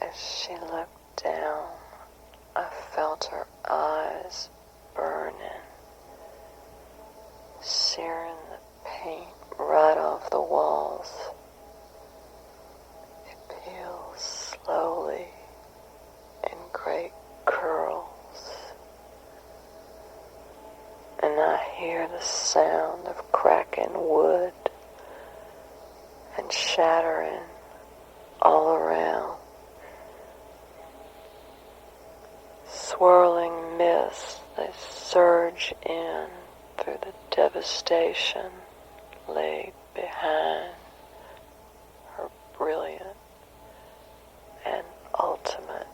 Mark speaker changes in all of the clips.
Speaker 1: As she looked down, I felt her eyes burning, searing the paint right off the walls. It peels slowly in great curls, and I hear the sound of cracking wood and shattering all around. Swirling mists, they surge in through the devastation laid behind her brilliant and ultimate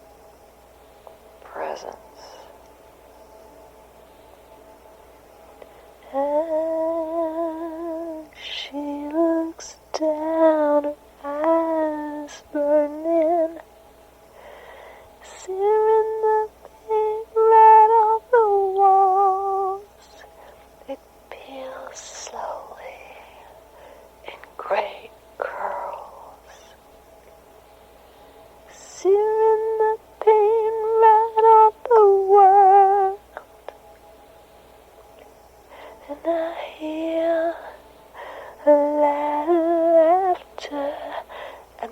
Speaker 1: presence. And she looks down, her eyes burning, searing the paint right off the walls. It peels slowly in great curls, searing the paint right off the world. And I hear laughter and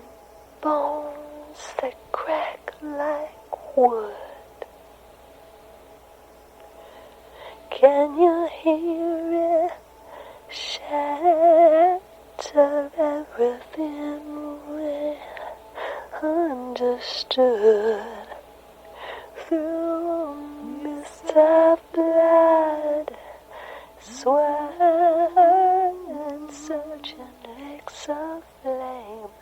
Speaker 1: bones that crack like wood. Can you hear it shatter everything we understood through a mist of blood, sweat and surging lakes of flame,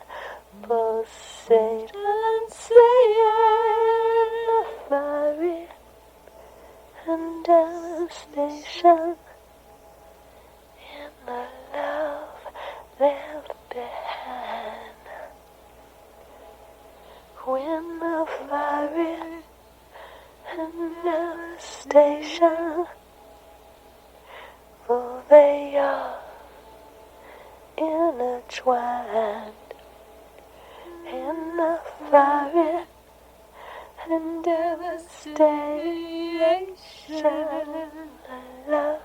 Speaker 1: pulsate and saying fiery and devastation in the love left behind. When the fiery and devastation, for they are intertwined in the fiery and devastation, love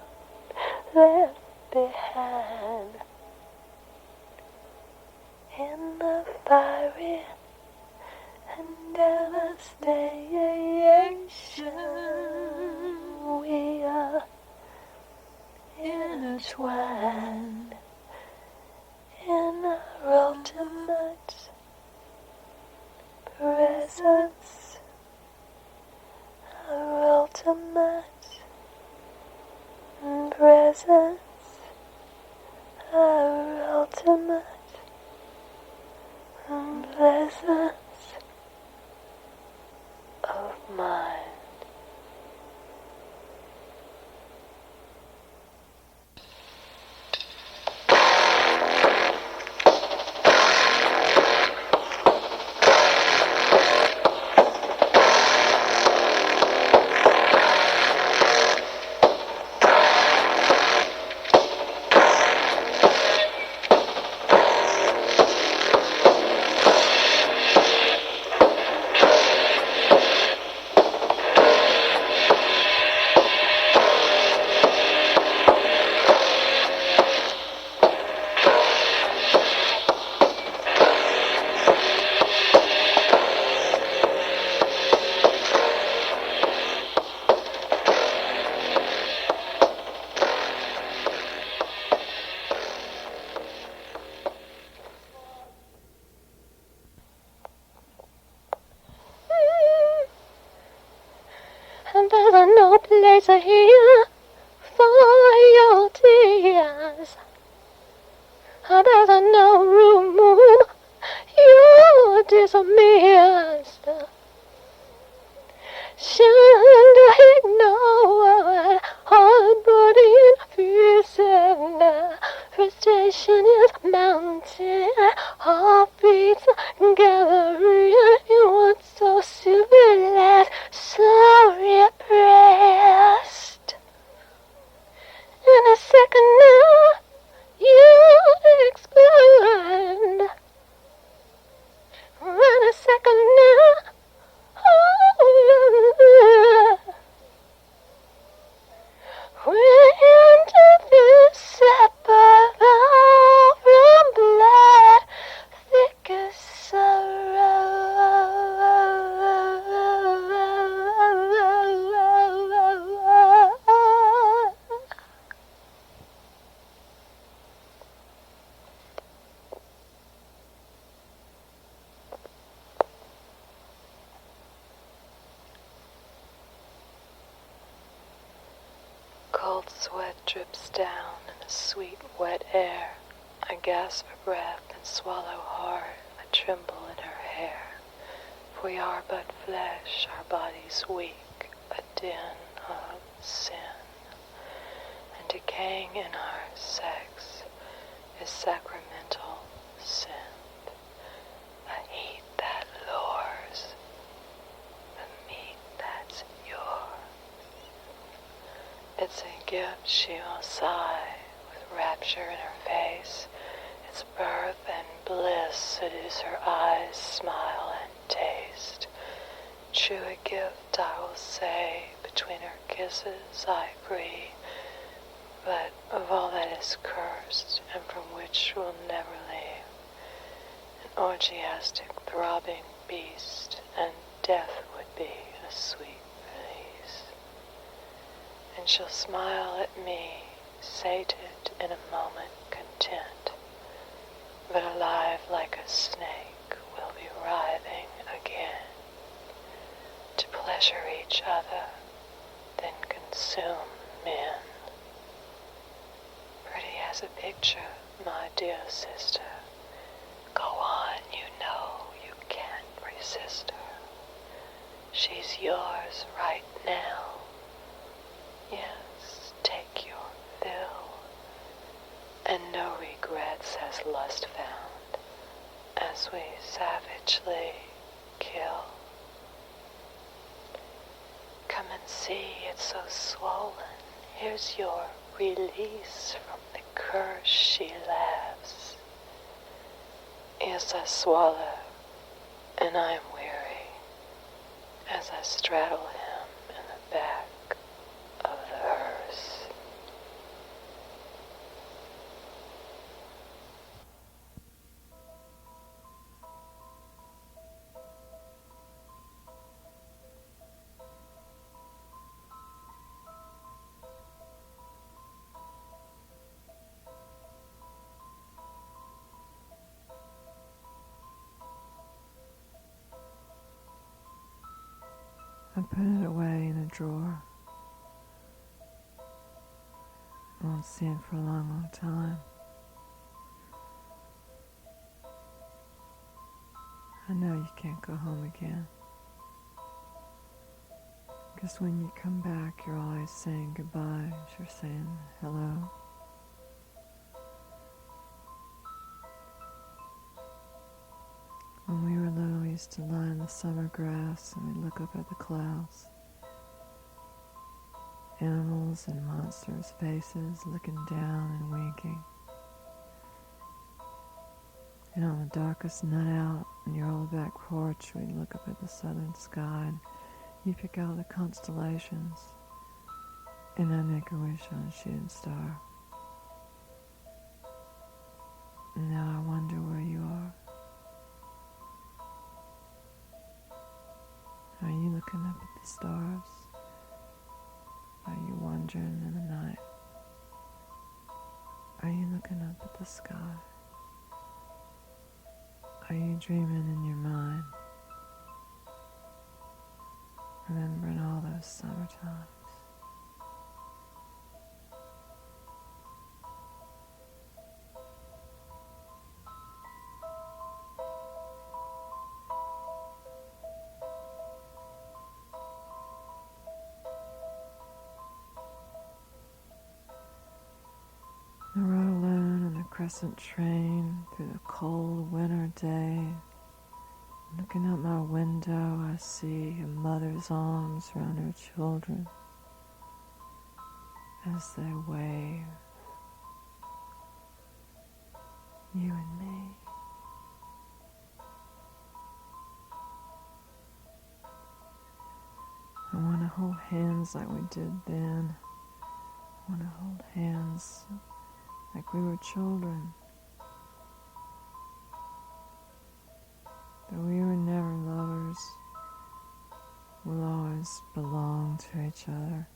Speaker 1: left behind. In the fiery and devastation, we are intertwined in our ultimate presence, our ultimate presence, our ultimate presence of mind. And there's no place here for your tears. There's no room you dismissed. Shouldn't ignore heart-burning fears and frustration is mounting. Heartbeats gathering in what's so civilized, so repressed. In a second now, you explode. In a second now, cold sweat drips down in the sweet, wet air. I gasp for breath and swallow hard. I tremble in her hair. We are but flesh, our bodies weak, a den of sin. And decaying in our sex is sacramental scent. A heat that lures, the meat that's yours. It's a gift she will sigh with rapture in her face. Its birth and bliss seduce her eyes, smile and taste. True a gift, I will say, between her kisses I agree, but of all that is cursed and from which we'll never leave, an orgiastic throbbing beast, and death would be a sweet release. And she'll smile at me, sated in a moment content, but alive like a snake will be writhing again, to pleasure each other, then consume men. Pretty as a picture, my dear sister. Go on, you know you can't resist her. She's yours right now. Yes, take your fill. And no regrets has lust found, as we savagely kill. Come and see, it's so swollen. Here's your release from the curse she laughs. Yes, I swallow, and I am weary, as I straddle him in the back of the hearse.
Speaker 2: I put it away in a drawer. I won't see it for a long, long time. I know you can't go home again. Because when you come back, you're always saying goodbye. You're saying hello. When we were little, we used to lie in the summer grass and we'd look up at the clouds. Animals and monsters' faces looking down and winking. And on the darkest night out on your old back porch, we'd look up at the southern sky and you'd pick out the constellations. And I'd make a wish on a shooting star. And now I wonder where you are. Are you looking up at the stars? Are you wandering in the night? Are you looking up at the sky? Are you dreaming in your mind? Remembering all those summer times? I rode alone on a crescent train through the cold winter day. Looking out my window, I see a mother's arms around her children as they wave. You and me. I want to hold hands like we did then. I want to hold hands like we were children. Though we were never lovers, we'll always belong to each other.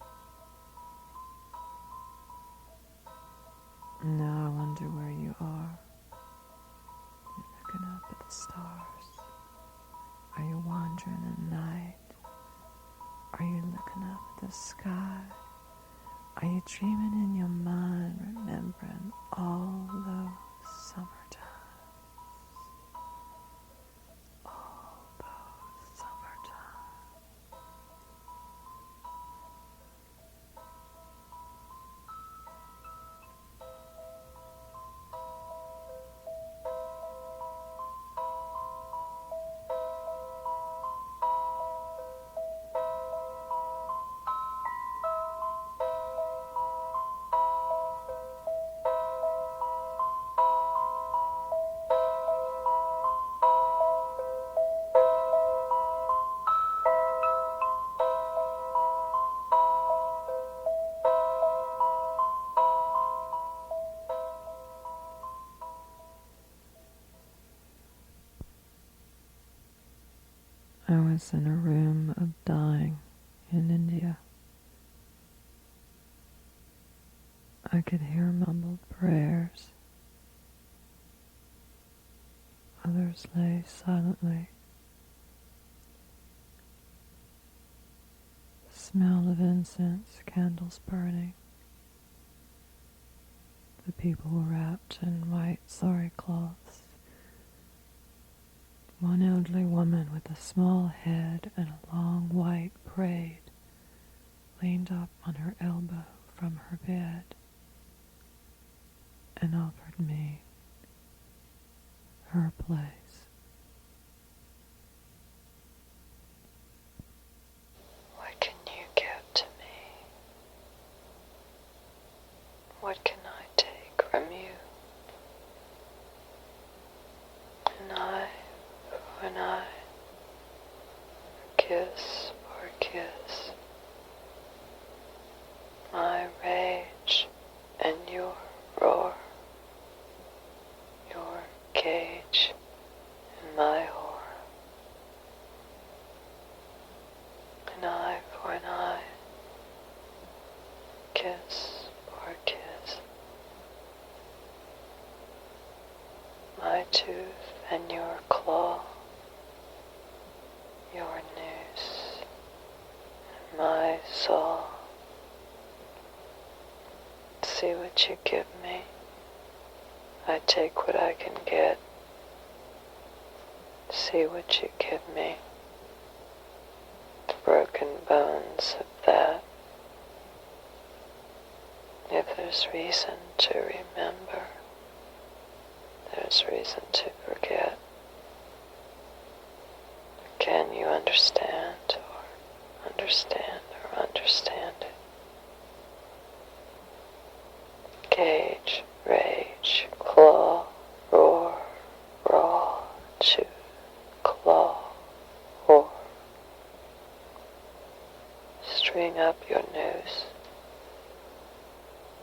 Speaker 2: And now I wonder where you are. You're looking up at the stars. Are you wandering in the night? Are you looking up at the sky? Are you dreaming in your mind, remembering all those summertime, all those summertime? I was in a room of dying in India. I could hear mumbled prayers. Others lay silently. The smell of incense, candles burning. The people were wrapped in white sari cloths. One elderly woman with a small head and a long white braid leaned up on her elbow from her bed and offered me her place.
Speaker 1: What can you give to me? What can I take from you? An eye for an eye, a kiss for a kiss. My rage and your roar, your cage and my whore. An eye for an eye, kiss for a kiss. My tooth and your claw, your noose and my saw. See what you give me. I take what I can get. See what you give me. The broken bones of that. If there's reason to remember, there's reason to forget. Can you understand or understand or understand it? Cage, rage, claw, roar, raw, chew, claw, whore. String up your noose.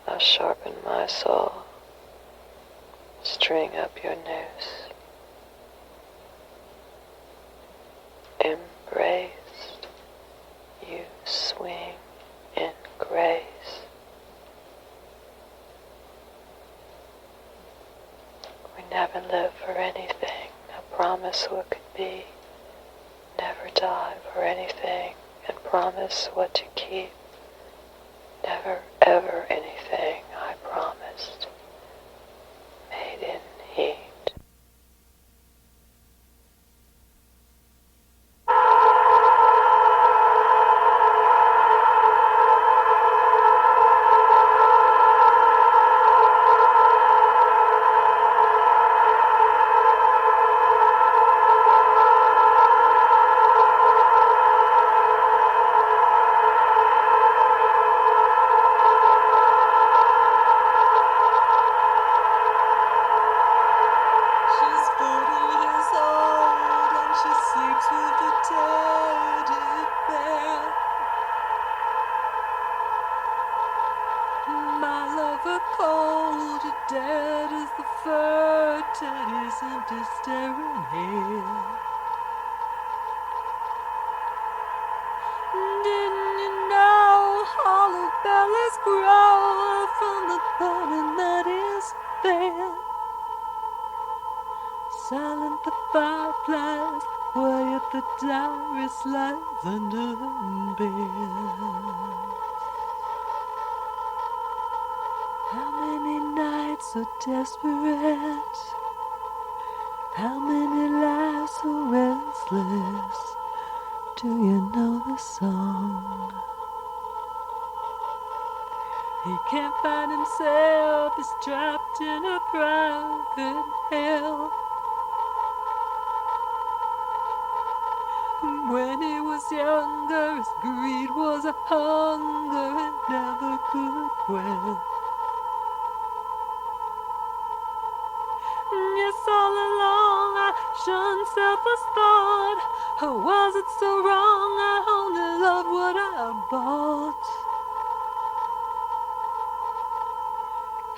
Speaker 1: I'll sharpen my saw. String up your noose. Embraced, you swing in grace. We never live for anything, I promise what could be. Never die for anything, and promise what to keep. Never ever anything I promised. Made in heat.
Speaker 2: Dead as the fur teddies and his staring head. Didn't you know hollow bellies grow from the burning that is there? Silent the fireflies, quiet the direst lies under the bed. so desperate? How many lives so restless? Do you know the song? He can't find himself, he's trapped in a private hell. When he was younger, his greed was a hunger it never could quell. Yes, all along I shunned selfless thought. Or was it so wrong? I only loved what I bought.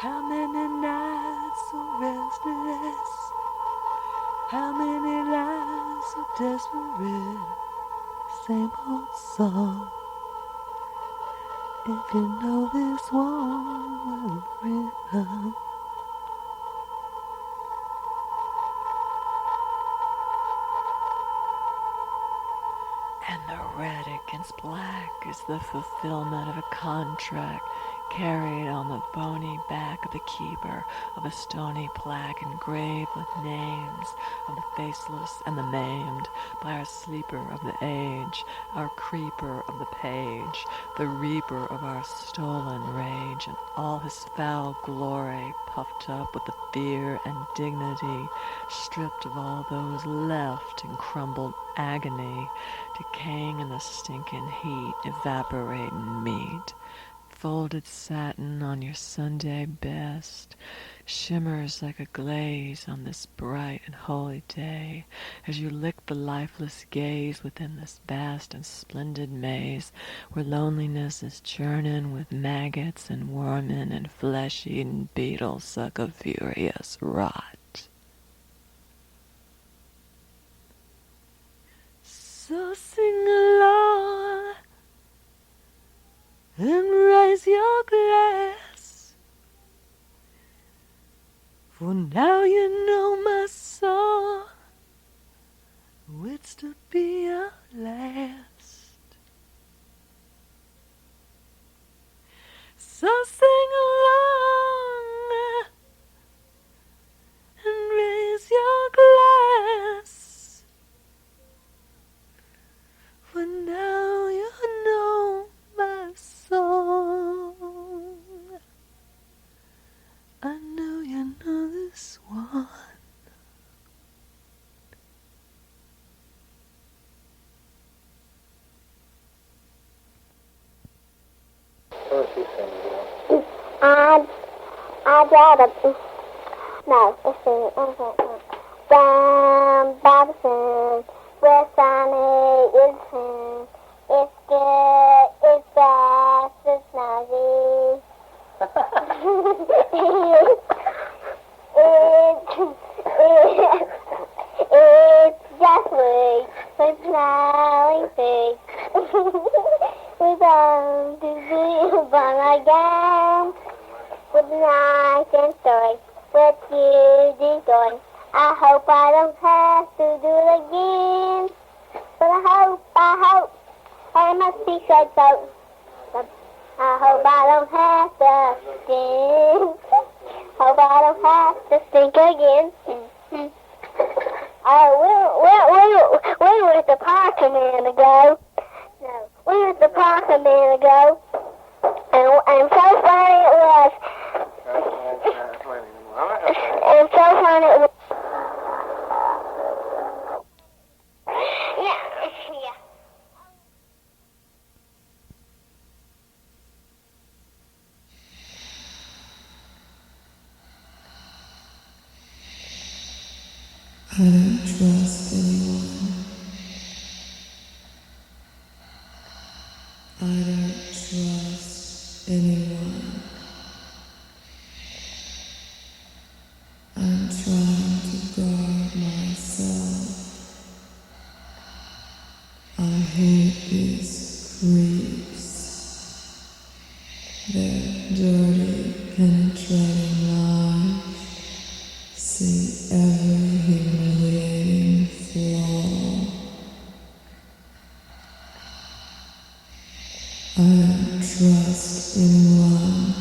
Speaker 2: How many nights so restless? How many lives so desperate? Same old song. If you know this one will rhythm. And the red against black is the fulfillment of a contract carried on the bony back of the keeper of a stony plaque engraved with names of the faceless and the maimed by our sleeper of the age, our creeper of the page, the reaper of our stolen rage, and all his foul glory puffed up with the fear and dignity, stripped of all those left in crumbled agony, decaying in the stinking heat, evaporating meat. Folded satin on your Sunday best shimmers like a glaze on this bright and holy day as you lick the lifeless gaze within this vast and splendid maze where loneliness is churning with maggots and worming and flesh-eating beetles suck a furious rot. So sing along and raise your glass, for now you know my song, it's to be our last. So sing along and raise your glass, for now you know my song. I know you know this one.
Speaker 3: I got a no, let's see. Down by the sun, where sunny is sun. It's good, it's fast, it's noisy. It's just sweet, with smiling face. We're going to be fun again, with nice and story, with you destroy. I hope I don't have to do it again, but I hope, I must be so. I hope I don't have to stink. Hope I don't have to stink again. We were at the park a minute ago. No, we were at the park a minute ago, and so funny it was. And so funny it was. Yeah.
Speaker 2: I don't trust anyone. I don't trust anyone. I'm trying to guard myself. I hate these creeps. Their dirty, penetrating lies. See every humiliating flaw. I don't trust anyone.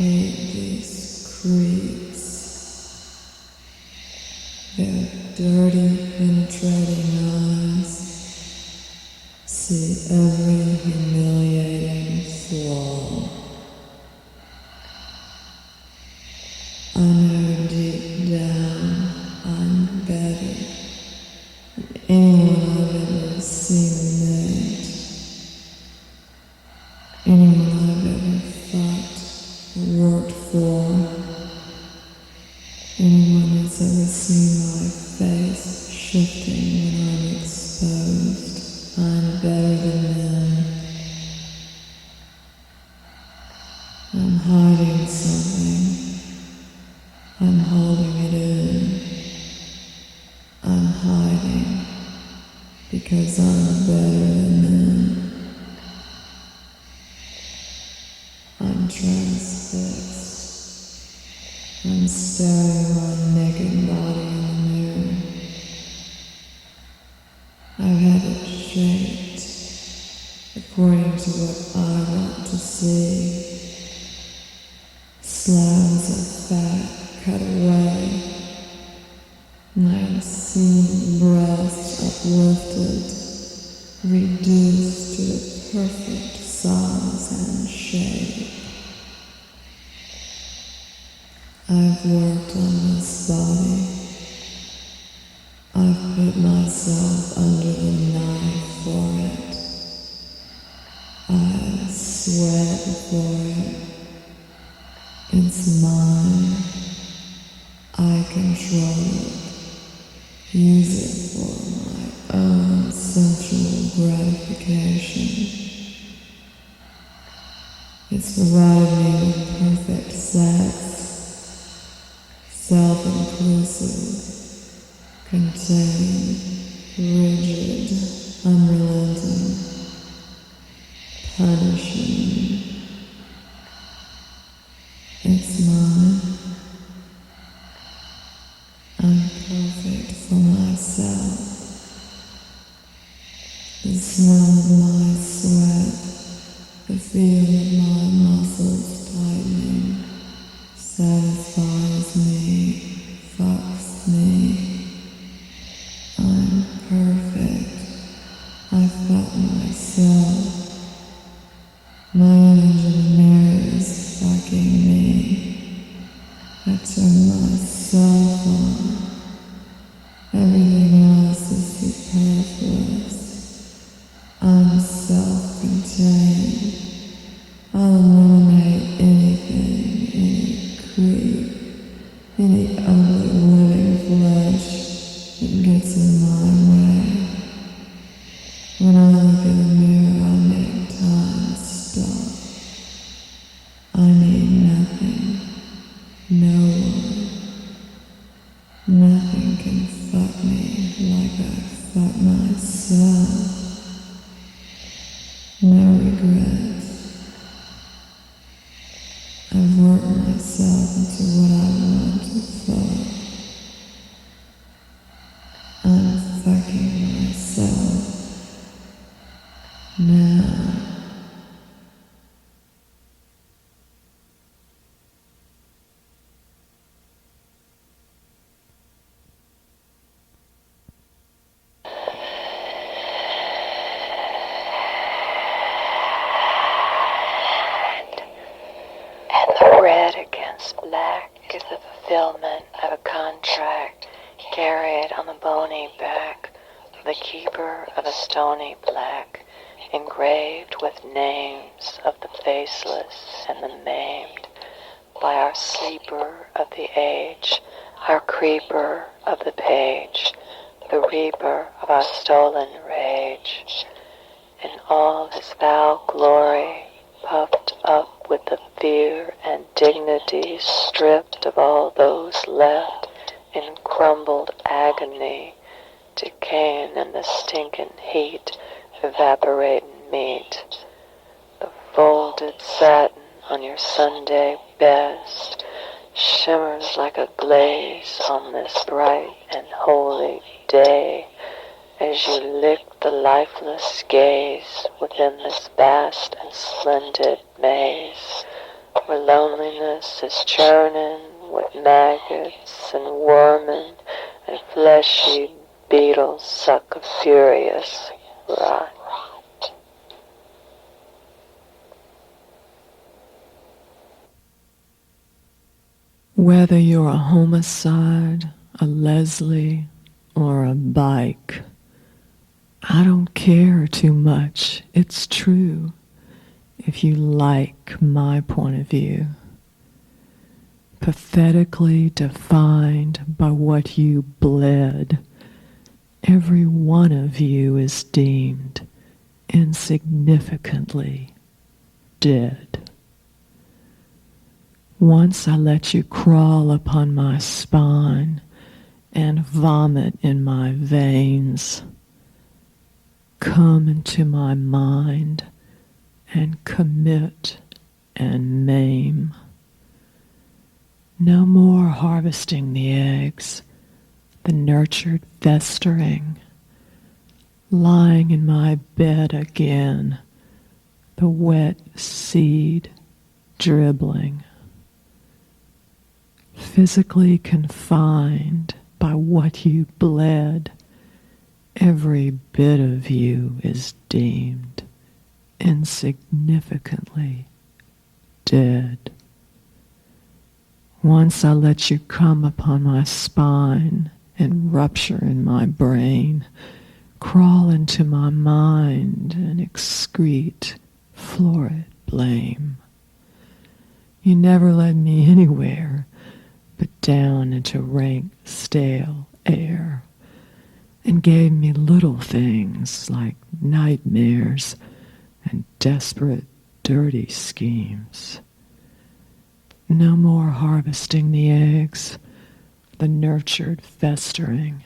Speaker 2: hate these creeps. Their dirty, penetrating eyes see every humiliating flaw. I know deep down I'm better than anyone I've ever seen or met. Anyone I've ever fought or worked for. Anyone that's ever seen my face shifting when I'm exposed. I'm better than them. I'm hiding something. I'm holding it in. I'm hiding because I'm better than them. I'm transfixed. I'm staring at my naked body in the mirror. I've had it shaped according to what I want to see. Slabs of fat cut away, and I've seen breasts uplifted, reduced to the perfect size and shape. I've worked on this body. I've put myself under the knife for it. I sweat for it. It's mine. I control it. Use it for my own sensual gratification. It's provided me with perfect sex, self-inclusive, contained, rigid, unrelenting, punishing. It's mine. I'm perfect for myself. The smell of my sweat, the feel of my muscles tightening, satisfies me, fucks me. I'm perfect. I fuck myself. My image in the mirror is fucking me. I turn myself on. Everything else is superfluous. I'm self-contained. I'll eliminate anything, any creep, any ugly living flesh that gets in my way. When I look in the mirror, I make time stop. I need nothing, no one. Nothing can fuck me like I fuck myself. No regrets. I've worked myself into what I want to fuck. I'm fucking myself now.
Speaker 1: And the red against black is the fulfillment of a contract carried on the bony back of the keeper of a stony black, engraved with names of the faceless and the maimed, by our sleeper of the age, our creeper of the page, the reaper of our stolen rage. In all his foul glory, puffed up with the fear and dignity, stripped of all those left in crumbled agony, decaying in the stinking heat, evaporating meat. The folded satin on your Sunday best shimmers like a glaze on this bright and holy day, as you lick the lifeless gaze within this vast and splendid maze where loneliness is churning with maggots and worming and fleshy beetles suck a furious rot.
Speaker 2: Whether you're a homicide, a Leslie, or a bike, I don't care too much. It's true. If you like my point of view, pathetically defined by what you bled, every one of you is deemed insignificantly dead. Once I let you crawl upon my spine and vomit in my veins, come into my mind and commit and maim. No more harvesting the eggs, the nurtured festering, lying in my bed again, the wet seed dribbling, physically confined by what you bled. Every bit of you is deemed insignificantly dead. Once I let you come upon my spine and rupture in my brain, crawl into my mind and excrete florid blame. You never led me anywhere but down into rank, stale air, and gave me little things like nightmares and desperate, dirty schemes. No more harvesting the eggs, the nurtured festering,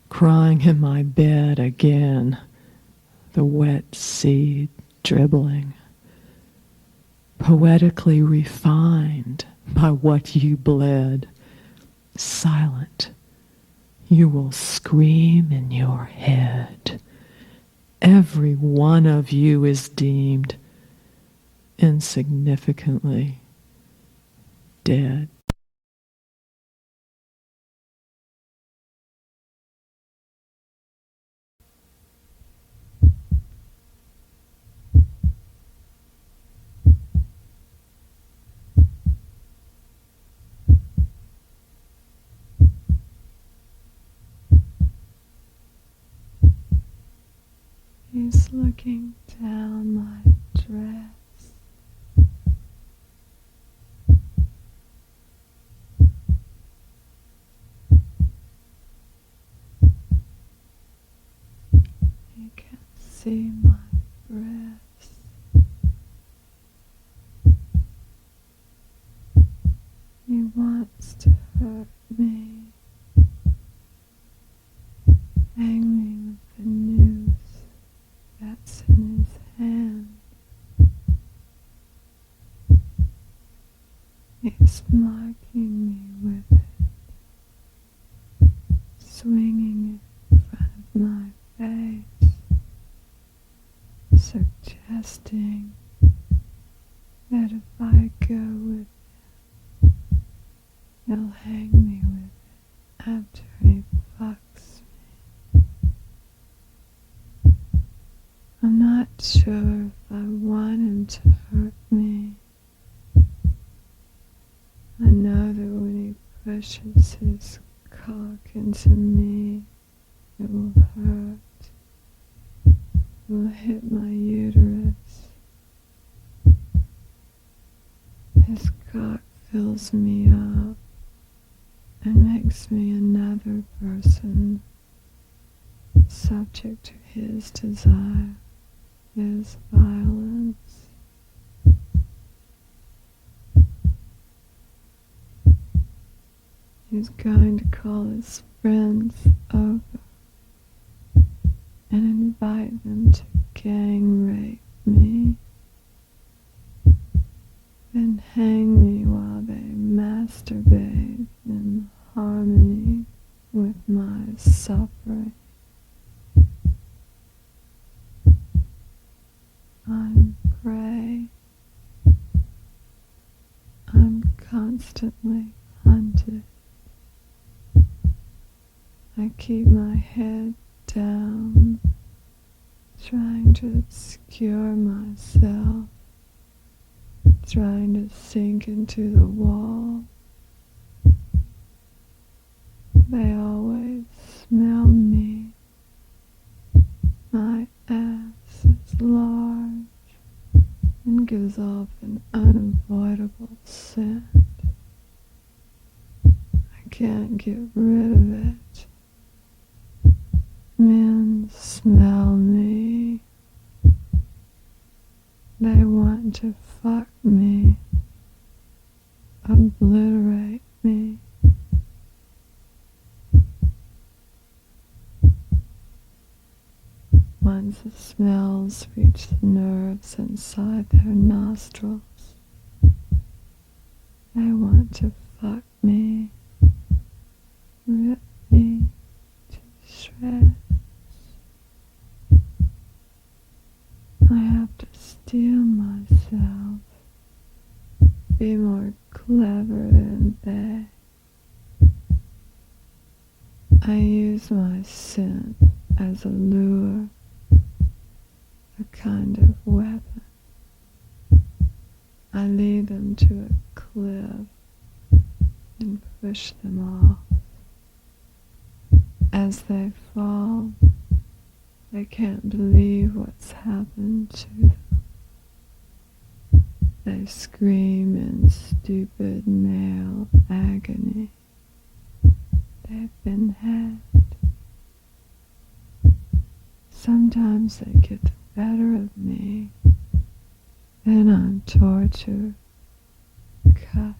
Speaker 2: crying in my bed again, the wet seed dribbling, poetically refined by what you bled, silent. You will scream in your head. Every one of you is deemed insignificantly dead. He's looking down my dress. He can see my breasts. He wants to hurt me. Hang me with the noose that's in his hand. He's marking me with it, swinging it in front of my face, suggesting that if I go with him, he'll hang me with it after he fucks me. I'm not sure if I want him to hurt me. I know that when he pushes his cock into me, it will hurt. It will hit my uterus. His cock fills me up and makes me another person, subject to his desire, his violence. He's going to call his friends over and invite them to gang rape me, then hang me while they masturbate in harmony with my suffering. I'm prey. constantly hunted. I keep my head down, trying to obscure myself, trying to sink into the wall. They always smell me. My ass is large and gives off an unavoidable scent. I can't get rid of it. Men smell me. They want to fuck me, obliterate me. Once the smells reach the nerves inside their nostrils, they want to fuck me, rip me to shreds. I have to steel myself, be more clever than they. I use my scent as a lure, a kind of weapon. I lead them to a cliff and push them off. As they fall, they can't believe what's happened to them. They scream in stupid male agony. They've been had. Sometimes they get the better of me. Then I'm tortured, cut,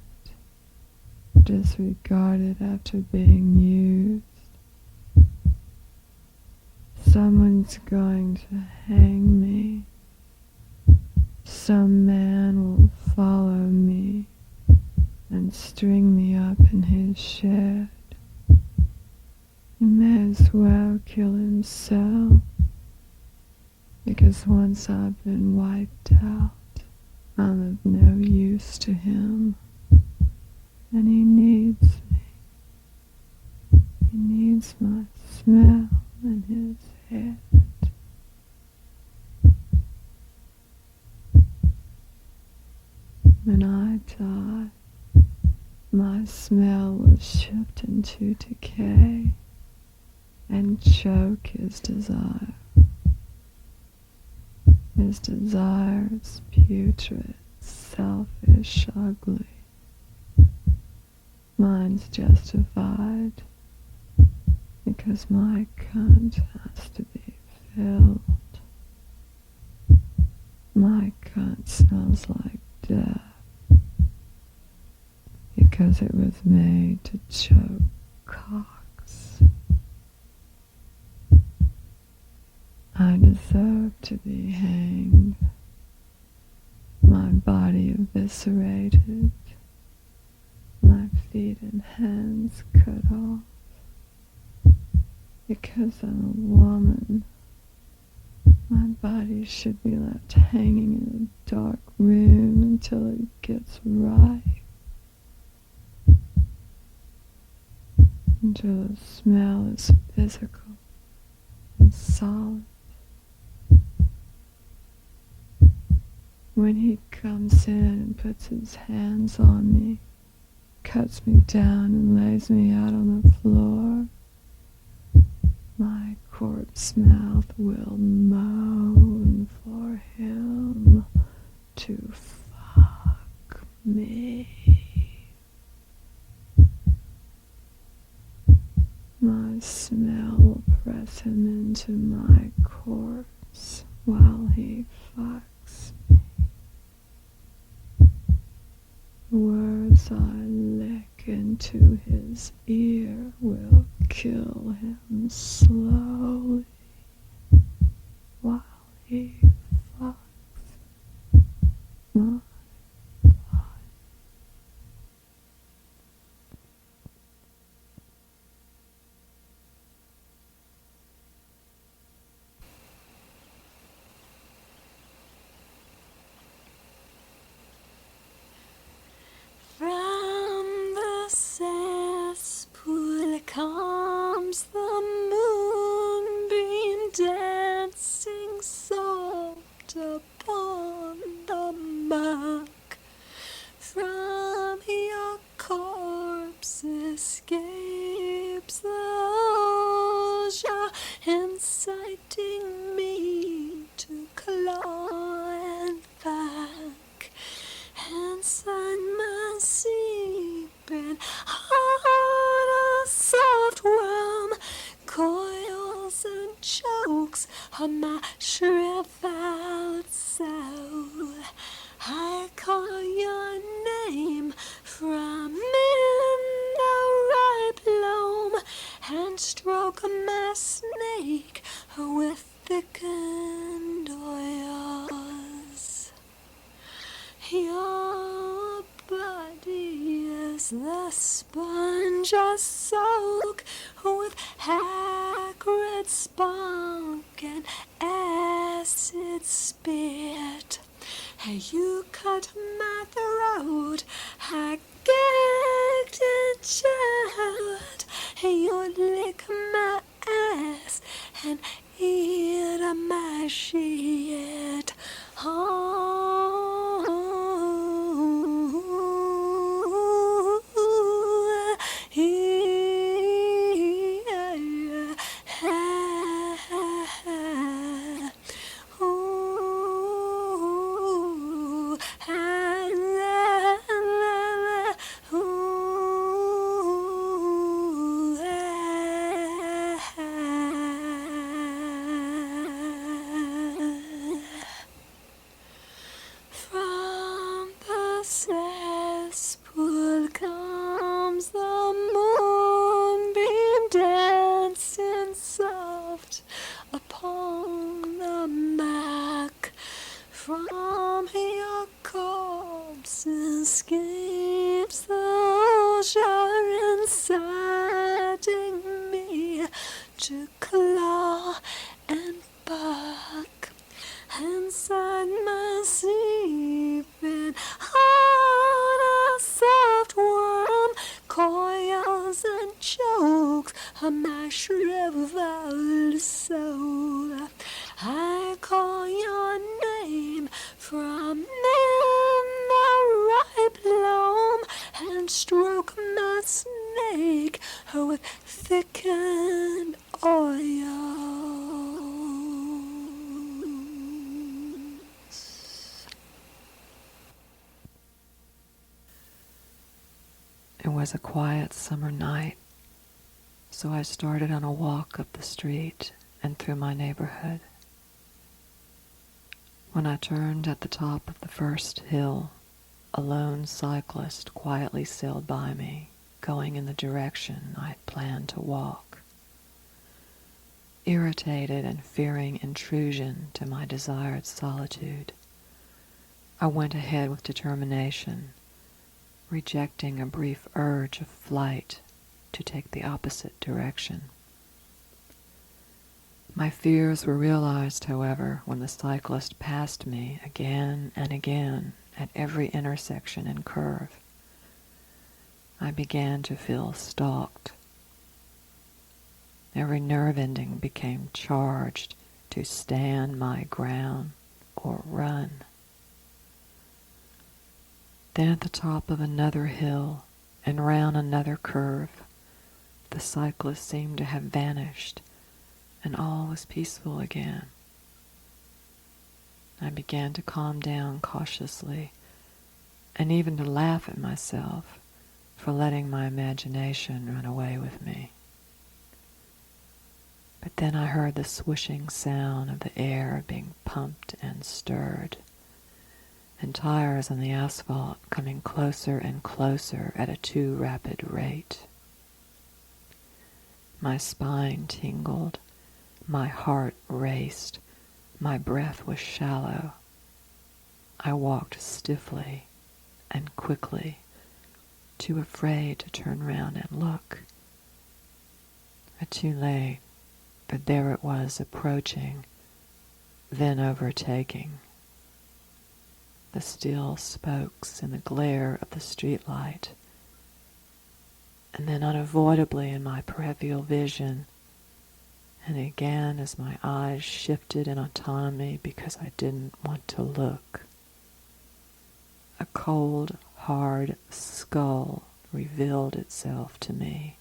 Speaker 2: disregarded after being used. Someone's going to hang me. Some man will follow me and string me up in his shed. He may as well kill himself, because once I've been wiped out, I'm of no use to him, and he needs me. He needs my smell in his head. When I die, my smell will shift into decay and choke his desire. His desire is putrid, selfish, ugly. Mine's justified, because my cunt has to be filled. My cunt smells like death, because it was made to choke cocks. I deserve to be hanged, my body eviscerated, my feet and hands cut off, because I'm a woman. My body should be left hanging in a dark room until it gets right, until the smell is physical and solid. When he comes in and puts his hands on me, cuts me down and lays me out on the floor, my corpse mouth will moan for him to fuck me. My smell will press him into my corpse while he fucks me. The words I lick into his ear will kill him slowly while he fucks my body.
Speaker 3: From
Speaker 4: inciting me to claw and back inside my seeping heart. A soft worm coils and chokes on my shriveled soul. I call your name from in the ripe loam and stroke my snake with thickened oils. Your body is the sponge I soak with acrid spunk and acid spit. You cut my throat, I gagged and choked. You lick my ass and eat my shit. Oh, from the cesspool comes the moonbeam dancing soft upon the back. From your corpse escapes the ocean, inciting me to claw and bark. Inside my seeping heart, a soft worm coils and chokes on my shriveled soul. I call your name from in the ripe loam and stroke my snake with thickened oils.
Speaker 2: It was a quiet summer night, so I started on a walk up the street and through my neighborhood. When I turned at the top of the first hill, a lone cyclist quietly sailed by me, going in the direction I had planned to walk. Irritated and fearing intrusion to my desired solitude, I went ahead with determination, rejecting a brief urge of flight to take the opposite direction. My fears were realized, however, when the cyclist passed me again and again at every intersection and curve. I began to feel stalked. Every nerve ending became charged to stand my ground or run. Then at the top of another hill and round another curve, the cyclist seemed to have vanished, and all was peaceful again. I began to calm down cautiously, and even to laugh at myself for letting my imagination run away with me. But then I heard the swishing sound of the air being pumped and stirred, and tires on the asphalt coming closer and closer at a too rapid rate. My spine tingled, my heart raced, my breath was shallow. I walked stiffly and quickly, too afraid to turn round and look. But too late, for there it was approaching, then overtaking. The steel spokes in the glare of the streetlight, and then unavoidably in my peripheral vision, and again as my eyes shifted in autonomy because I didn't want to look. A cold, hard skull revealed itself to me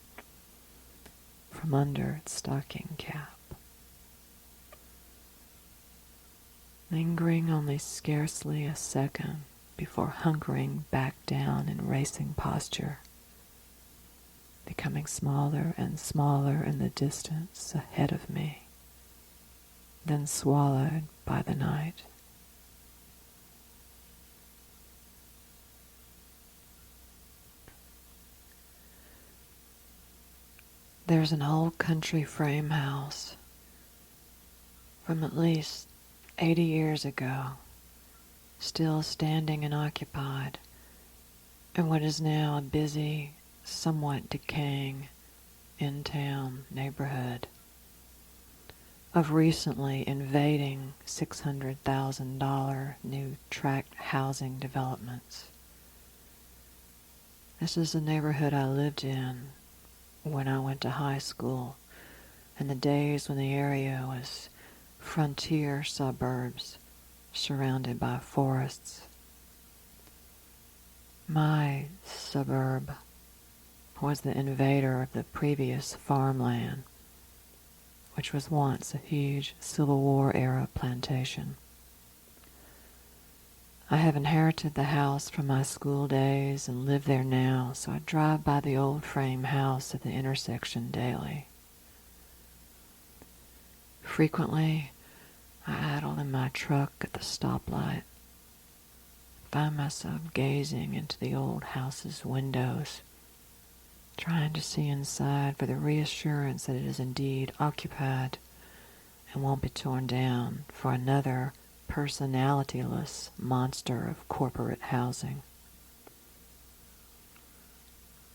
Speaker 2: from under its stocking cap. lingering only scarcely a second before hunkering back down in racing posture, becoming smaller and smaller in the distance ahead of me, then swallowed by the night. There's an old country frame house from at least 80 years ago, still standing and occupied in what is now a busy, somewhat decaying in-town neighborhood of recently invading $600,000 new tract housing developments. This is the neighborhood I lived in when I went to high school, in the days when the area was frontier suburbs surrounded by forests. My suburb was the invader of the previous farmland, which was once a huge Civil War-era plantation. I have inherited the house from my school days and live there now, so I drive by the old frame house at the intersection daily. Frequently, I idle in my truck at the stoplight, find myself gazing into the old house's windows, trying to see inside for the reassurance that it is indeed occupied and won't be torn down for another personalityless monster of corporate housing.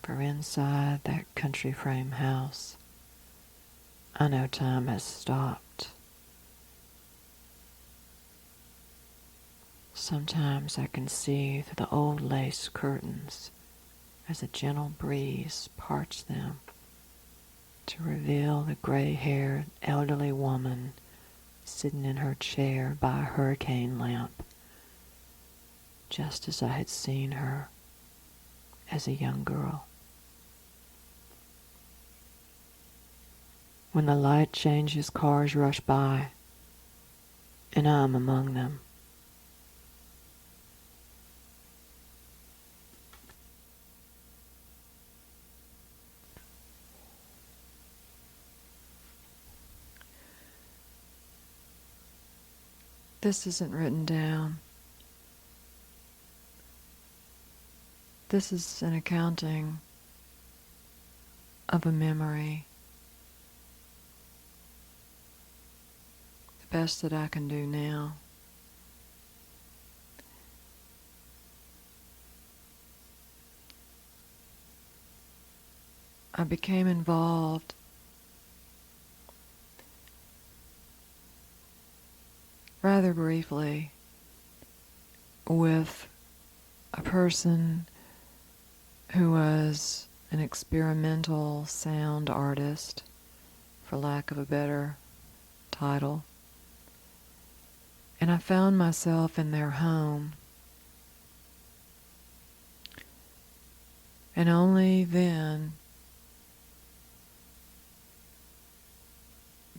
Speaker 2: For inside that country frame house, I know time has stopped. Sometimes I can see through the old lace curtains as a gentle breeze parts them to reveal the gray-haired elderly woman sitting in her chair by a hurricane lamp, just as I had seen her as a young girl. When the light changes, cars rush by, and I am among them. This isn't written down. This is an accounting of a memory. The best that I can do now. I became involved rather briefly with a person who was an experimental sound artist, for lack of a better title. And I found myself in their home. And only then,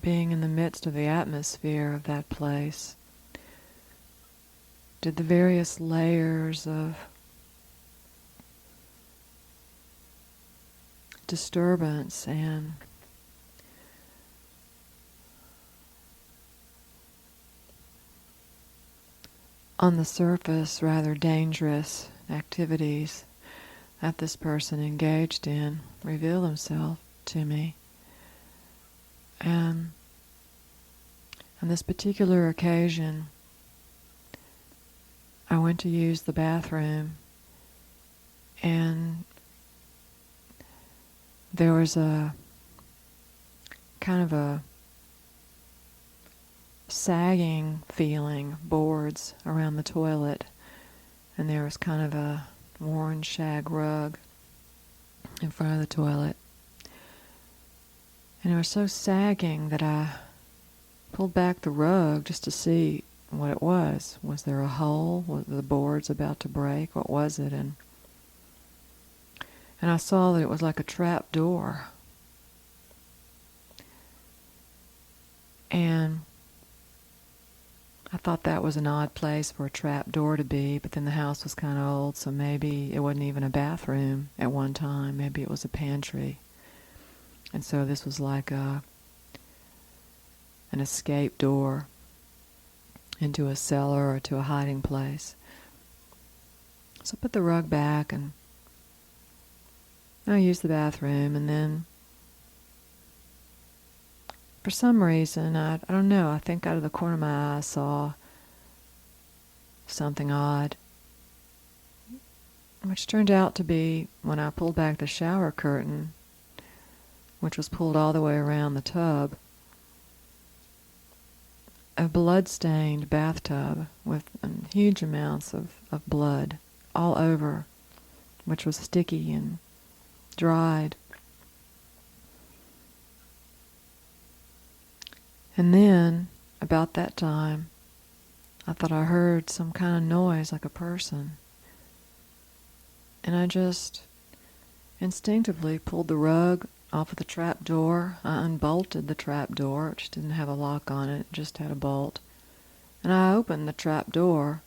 Speaker 2: being in the midst of the atmosphere of that place, did the various layers of disturbance and on the surface rather dangerous activities that this person engaged in reveal themselves to me. And on this particular occasion, I went to use the bathroom, and there was a kind of a sagging feeling, boards around the toilet, and there was kind of a worn shag rug in front of the toilet. And it was so sagging that I pulled back the rug just to see what it was. Was there a hole? Were the boards about to break? What was it? And I saw that it was like a trap door. And I thought that was an odd place for a trap door to be, but then the house was kind of old, so maybe it wasn't even a bathroom at one time. Maybe it was a pantry. And so this was like an escape door into a cellar or to a hiding place. So I put the rug back and I used the bathroom, and then for some reason, I don't know, I think out of the corner of my eye I saw something odd, which turned out to be when I pulled back the shower curtain, which was pulled all the way around the tub, a blood-stained bathtub with huge amounts of blood all over, which was sticky and dried. And then, about that time, I thought I heard some kind of noise like a person. And I just instinctively pulled the rug off of the trap door. I unbolted the trap door, which didn't have a lock on it, just had a bolt. And I opened the trap door,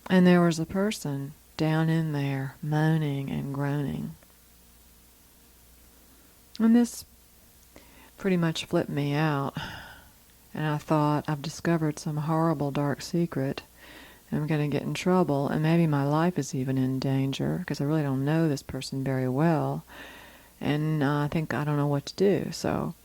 Speaker 2: and there was a person down in there, moaning and groaning. And this pretty much flipped me out. And I thought, I've discovered some horrible dark secret. I'm going to get in trouble, and maybe my life is even in danger, because I really don't know this person very well. And I think I don't know what to do. So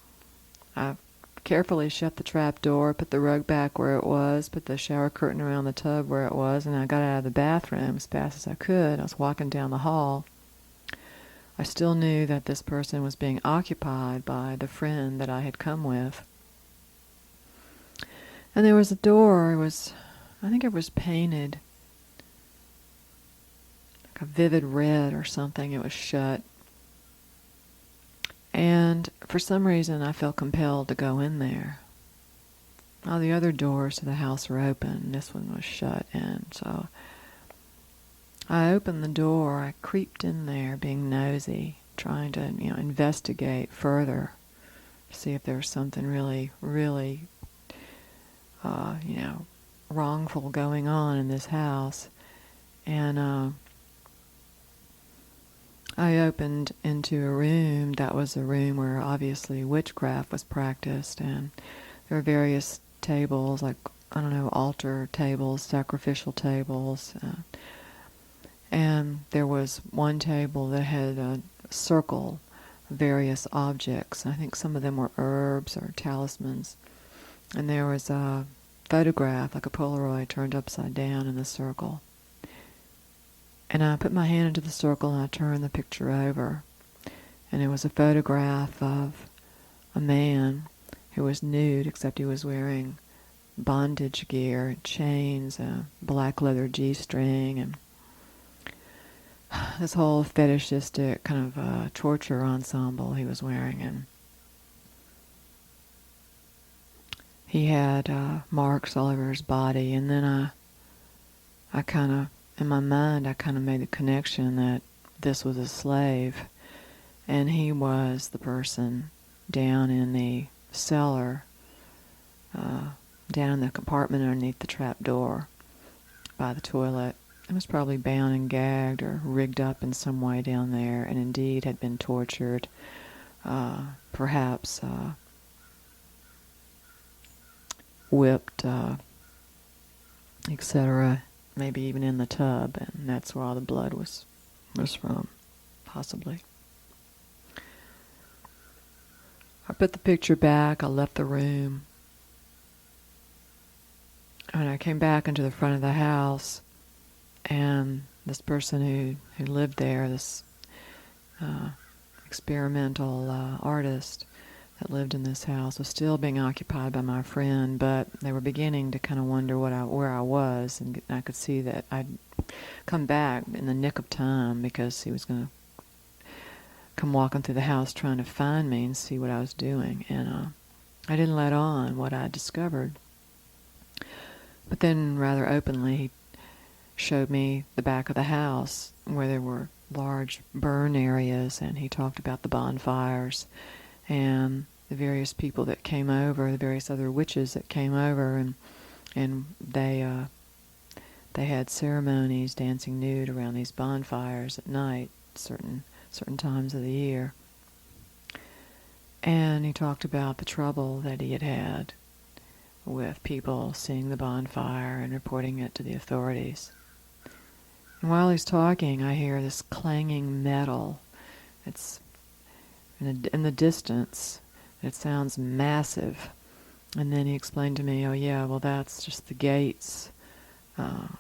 Speaker 2: I carefully shut the trap door, put the rug back where it was, put the shower curtain around the tub where it was, and I got out of the bathroom as fast as I could. I was walking down the hall. I still knew that this person was being occupied by the friend that I had come with. And there was a door, I think it was painted like a vivid red or something. It was shut. And for some reason I felt compelled to go in there. All the other doors to the house were open. This one was shut, and so I opened the door. I creeped in there, being nosy, trying to, investigate further, see if there was something really, really, wrongful going on in this house. And I opened into a room that was a room where obviously witchcraft was practiced, and there were various tables, like, altar tables, sacrificial tables, and there was one table that had a circle of various objects. I think some of them were herbs or talismans. And there was a photograph, like a Polaroid, turned upside down in the circle. And I put my hand into the circle and I turned the picture over. And it was a photograph of a man who was nude, except he was wearing bondage gear, chains, a black leather G-string, and this whole fetishistic kind of torture ensemble he was wearing. And he had marks all over his body. And then I kind of, in my mind, I kind of made the connection that this was a slave, and he was the person down in the cellar, down in the compartment underneath the trap door by the toilet. He was probably bound and gagged or rigged up in some way down there, and indeed had been tortured, perhaps whipped, etc., maybe even in the tub, and that's where all the blood was from, possibly. I put the picture back, I left the room, and I came back into the front of the house, and this person who lived there, this experimental artist that lived in this house, was still being occupied by my friend, but they were beginning to kind of wonder where I was, and I could see that I'd come back in the nick of time, because he was going to come walking through the house trying to find me and see what I was doing. And I didn't let on what I discovered. But then, rather openly, he showed me the back of the house where there were large burn areas, and he talked about the bonfires and the various people that came over, the various other witches that came over, and they had ceremonies, dancing nude around these bonfires at night, certain times of the year. And he talked about the trouble that he had had with people seeing the bonfire and reporting it to the authorities. And while he's talking, I hear this clanging metal. It's in the distance. It sounds massive. And then he explained to me, oh yeah, well that's just the gates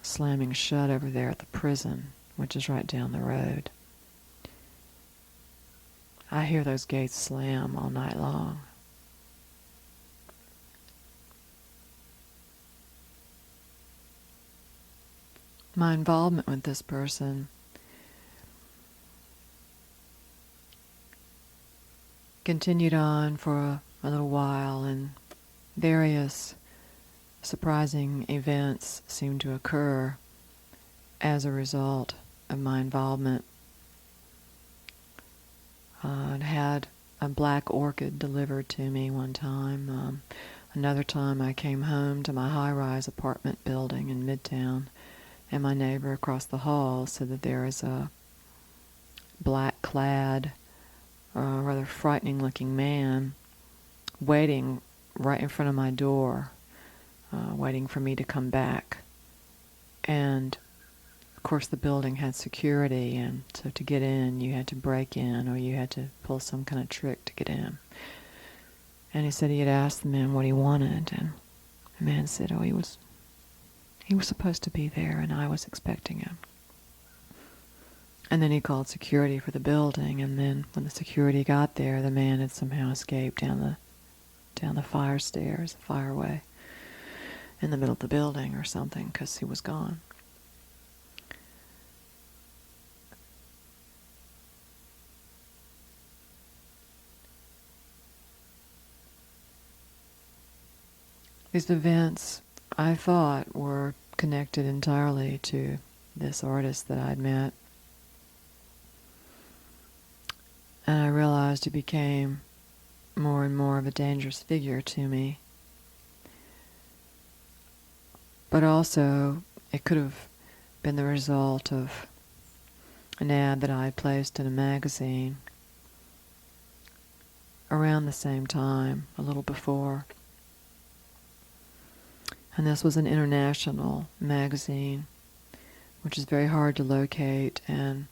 Speaker 2: slamming shut over there at the prison, which is right down the road. I hear those gates slam all night long. My involvement with this person continued on for a little while, and various surprising events seemed to occur as a result of my involvement. I'd had a black orchid delivered to me one time. Another time I came home to my high-rise apartment building in Midtown, and my neighbor across the hall said that there is a black-clad, rather frightening-looking man waiting right in front of my door, waiting for me to come back. And of course the building had security, and so to get in you had to break in, or you had to pull some kind of trick to get in. And he said he had asked the man what he wanted, and the man said, oh, he was supposed to be there, and I was expecting him. And then he called security for the building, and then when the security got there, the man had somehow escaped down the fire stairs, the fireway, in the middle of the building or something, because he was gone. These events, I thought, were connected entirely to this artist that I'd met. And I realized he became more and more of a dangerous figure to me. But also, it could have been the result of an ad that I had placed in a magazine around the same time, a little before. And this was an international magazine, which is very hard to locate, and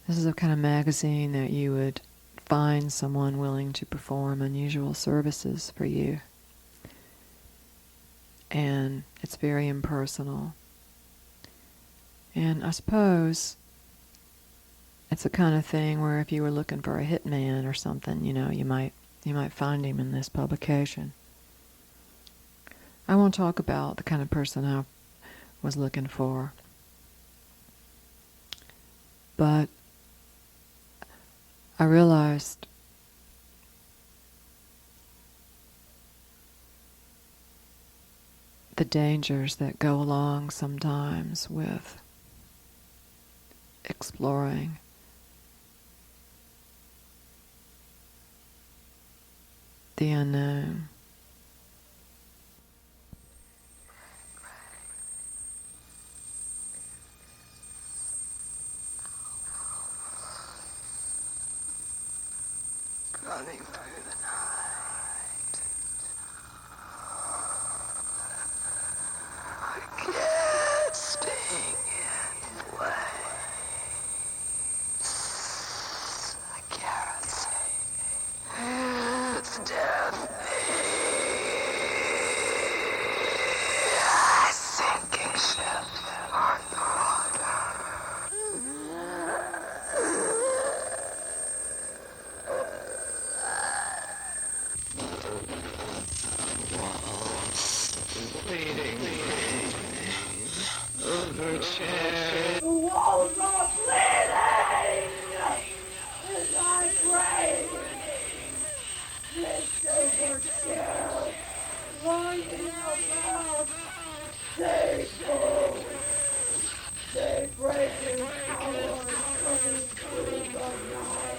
Speaker 2: this is the kind of magazine that you would find someone willing to perform unusual services for you. And it's very impersonal. And I suppose it's the kind of thing where if you were looking for a hitman or something, you might find him in this publication. I won't talk about the kind of person I was looking for, but I realized the dangers that go along sometimes with exploring the unknown. Running through the night, gasping in flames, a kerosene, it's death, a sinking ship on the water. Bleeding over chairs.
Speaker 3: The walls are bleeding, and I'm breathing. This overkill, finding about, they go, they breaking powers coming through the night.